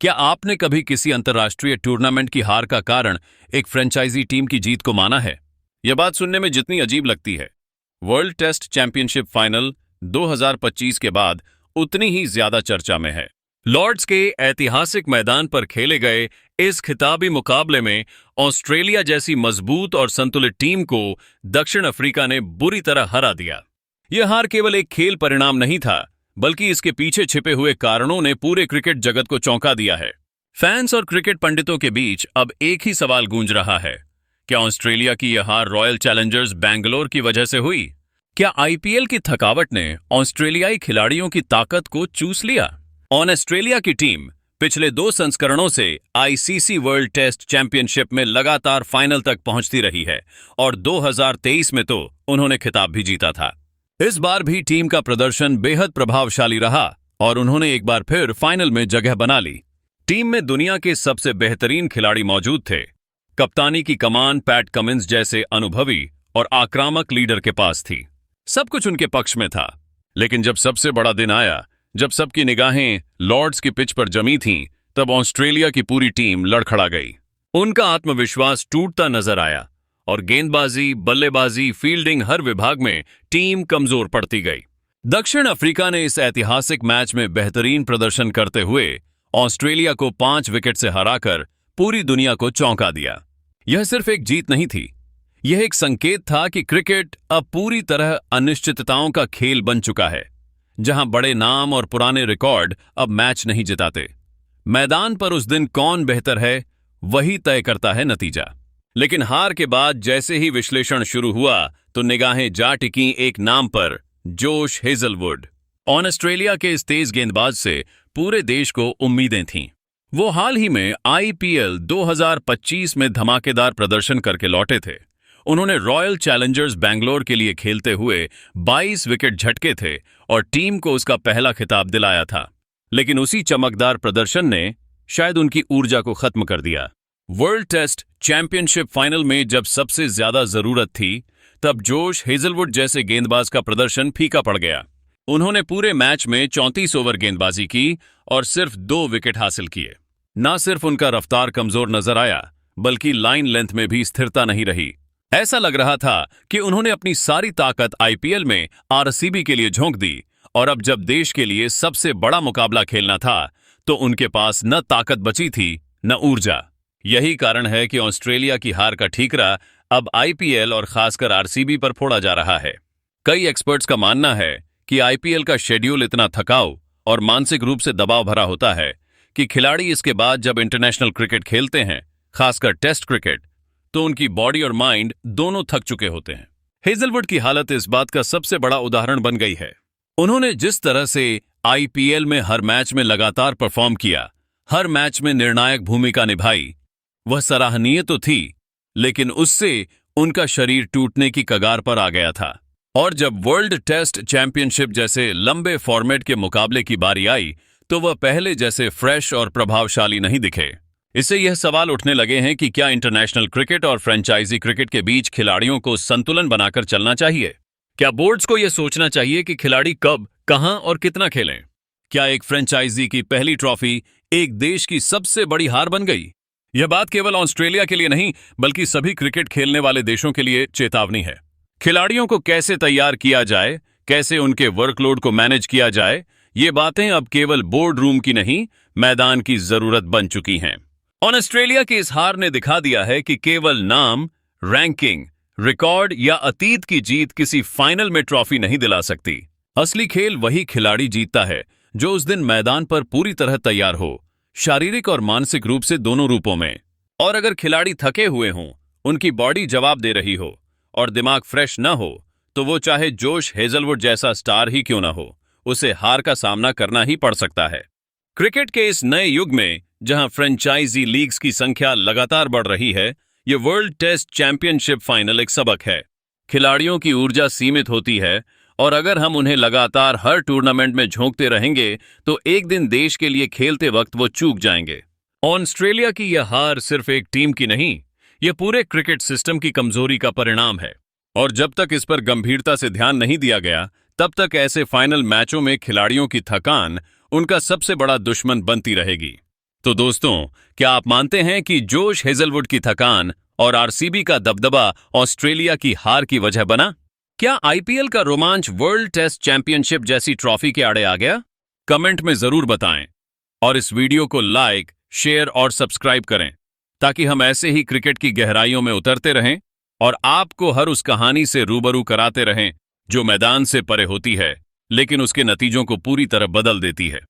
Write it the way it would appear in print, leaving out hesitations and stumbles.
क्या आपने कभी किसी अंतर्राष्ट्रीय टूर्नामेंट की हार का कारण एक फ्रेंचाइजी टीम की जीत को माना है? यह बात सुनने में जितनी अजीब लगती है, वर्ल्ड टेस्ट चैंपियनशिप फाइनल 2025 के बाद उतनी ही ज्यादा चर्चा में है। लॉर्ड्स के ऐतिहासिक मैदान पर खेले गए इस खिताबी मुकाबले में ऑस्ट्रेलिया जैसी मजबूत और संतुलित टीम को दक्षिण अफ्रीका ने बुरी तरह हरा दिया। यह हार केवल एक खेल परिणाम नहीं था, बल्कि इसके पीछे छिपे हुए कारणों ने पूरे क्रिकेट जगत को चौंका दिया है। फैंस और क्रिकेट पंडितों के बीच अब एक ही सवाल गूंज रहा है, क्या ऑस्ट्रेलिया की यह हार रॉयल चैलेंजर्स बैंगलोर की वजह से हुई? क्या आईपीएल की थकावट ने ऑस्ट्रेलियाई खिलाड़ियों की ताकत को चूस लिया? ऑस्ट्रेलिया की टीम पिछले 2 संस्करणों से आईसीसी वर्ल्ड टेस्ट चैंपियनशिप में लगातार फाइनल तक पहुंचती रही है और 2023 में तो उन्होंने खिताब भी जीता था। इस बार भी टीम का प्रदर्शन बेहद प्रभावशाली रहा और उन्होंने एक बार फिर फाइनल में जगह बना ली। टीम में दुनिया के सबसे बेहतरीन खिलाड़ी मौजूद थे। कप्तानी की कमान पैट कमिंस जैसे अनुभवी और आक्रामक लीडर के पास थी। सब कुछ उनके पक्ष में था। लेकिन जब सबसे बड़ा दिन आया, जब सबकी निगाहें लॉर्ड्स की पिच पर जमी थीं, तब ऑस्ट्रेलिया की पूरी टीम लड़खड़ा गई। उनका आत्मविश्वास टूटता नजर आया और गेंदबाजी, बल्लेबाजी, फील्डिंग हर विभाग में टीम कमजोर पड़ती गई। दक्षिण अफ्रीका ने इस ऐतिहासिक मैच में बेहतरीन प्रदर्शन करते हुए ऑस्ट्रेलिया को 5 विकेट से हराकर पूरी दुनिया को चौंका दिया। यह सिर्फ एक जीत नहीं थी, यह एक संकेत था कि क्रिकेट अब पूरी तरह अनिश्चितताओं का खेल बन चुका है, जहां बड़े नाम और पुराने रिकॉर्ड अब मैच नहीं जिताते। मैदान पर उस दिन कौन बेहतर है, वही तय करता है नतीजा। लेकिन हार के बाद जैसे ही विश्लेषण शुरू हुआ तो निगाहें जा टिकीं एक नाम पर, जोश हेजलवुड। ऑस्ट्रेलिया के इस तेज गेंदबाज से पूरे देश को उम्मीदें थीं। वो हाल ही में आईपीएल 2025 में धमाकेदार प्रदर्शन करके लौटे थे। उन्होंने रॉयल चैलेंजर्स बैंगलोर के लिए खेलते हुए 22 विकेट झटके थे और टीम को उसका पहला खिताब दिलाया था। लेकिन उसी चमकदार प्रदर्शन ने शायद उनकी ऊर्जा को खत्म कर दिया। वर्ल्ड टेस्ट चैंपियनशिप फाइनल में जब सबसे ज्यादा जरूरत थी, तब जोश हेजलवुड जैसे गेंदबाज का प्रदर्शन फीका पड़ गया। उन्होंने पूरे मैच में 34 ओवर गेंदबाजी की और सिर्फ 2 विकेट हासिल किए। न सिर्फ उनका रफ्तार कमजोर नजर आया, बल्कि लाइन लेंथ में भी स्थिरता नहीं रही। ऐसा लग रहा था कि उन्होंने अपनी सारी ताकत आईपीएल में आरसीबी के लिए झोंक दी और अब जब देश के लिए सबसे बड़ा मुकाबला खेलना था, तो उनके पास न ताकत बची थी न ऊर्जा। यही कारण है कि ऑस्ट्रेलिया की हार का ठीकरा अब आईपीएल और खासकर आरसीबी पर फोड़ा जा रहा है। कई एक्सपर्ट्स का मानना है कि आईपीएल का शेड्यूल इतना थकाऊ और मानसिक रूप से दबाव भरा होता है कि खिलाड़ी इसके बाद जब इंटरनेशनल क्रिकेट खेलते हैं, खासकर टेस्ट क्रिकेट, तो उनकी बॉडी और माइंड दोनों थक चुके होते हैं। हेजलवुड की हालत इस बात का सबसे बड़ा उदाहरण बन गई है। उन्होंने जिस तरह से आईपीएल में हर मैच में लगातार परफॉर्म किया, हर मैच में निर्णायक भूमिका निभाई, वह सराहनीय तो थी, लेकिन उससे उनका शरीर टूटने की कगार पर आ गया था। और जब वर्ल्ड टेस्ट चैंपियनशिप जैसे लंबे फॉर्मेट के मुकाबले की बारी आई, तो वह पहले जैसे फ्रेश और प्रभावशाली नहीं दिखे। इससे यह सवाल उठने लगे हैं कि क्या इंटरनेशनल क्रिकेट और फ्रेंचाइजी क्रिकेट के बीच खिलाड़ियों को संतुलन बनाकर चलना चाहिए? क्या बोर्ड्स को यह सोचना चाहिए कि खिलाड़ी कब, कहां और कितना खेलें? क्या एक फ्रेंचाइजी की पहली ट्रॉफी एक देश की सबसे बड़ी हार बन गई? यह बात केवल ऑस्ट्रेलिया के लिए नहीं, बल्कि सभी क्रिकेट खेलने वाले देशों के लिए चेतावनी है। खिलाड़ियों को कैसे तैयार किया जाए, कैसे उनके वर्कलोड को मैनेज किया जाए, ये बातें अब केवल बोर्ड रूम की नहीं, मैदान की जरूरत बन चुकी हैं। ऑस्ट्रेलिया की इस हार ने दिखा दिया है कि केवल नाम, रैंकिंग, रिकॉर्ड या अतीत की जीत किसी फाइनल में ट्रॉफी नहीं दिला सकती। असली खेल वही खिलाड़ी जीतता है जो उस दिन मैदान पर पूरी तरह तैयार हो, शारीरिक और मानसिक रूप से दोनों रूपों में। और अगर खिलाड़ी थके हुए हों, उनकी बॉडी जवाब दे रही हो और दिमाग फ्रेश न हो, तो वो चाहे जोश हेजलवुड जैसा स्टार ही क्यों न हो, उसे हार का सामना करना ही पड़ सकता है। क्रिकेट के इस नए युग में, जहां फ्रेंचाइजी लीग्स की संख्या लगातार बढ़ रही है, ये वर्ल्ड टेस्ट चैंपियनशिप फाइनल एक सबक है। खिलाड़ियों की ऊर्जा सीमित होती है और अगर हम उन्हें लगातार हर टूर्नामेंट में झोंकते रहेंगे, तो एक दिन देश के लिए खेलते वक्त वो चूक जाएंगे। ऑस्ट्रेलिया की यह हार सिर्फ एक टीम की नहीं, यह पूरे क्रिकेट सिस्टम की कमजोरी का परिणाम है। और जब तक इस पर गंभीरता से ध्यान नहीं दिया गया, तब तक ऐसे फाइनल मैचों में खिलाड़ियों की थकान उनका सबसे बड़ा दुश्मन बनती रहेगी। तो दोस्तों, क्या आप मानते हैं कि जोश हेजलवुड की थकान और आरसीबी का दबदबा ऑस्ट्रेलिया की हार की वजह बना? क्या आईपीएल का रोमांच वर्ल्ड टेस्ट चैंपियनशिप जैसी ट्रॉफी के आड़े आ गया? कमेंट में जरूर बताएं और इस वीडियो को लाइक, शेयर और सब्सक्राइब करें ताकि हम ऐसे ही क्रिकेट की गहराइयों में उतरते रहें और आपको हर उस कहानी से रूबरू कराते रहें जो मैदान से परे होती है लेकिन उसके नतीजों को पूरी तरह बदल देती है।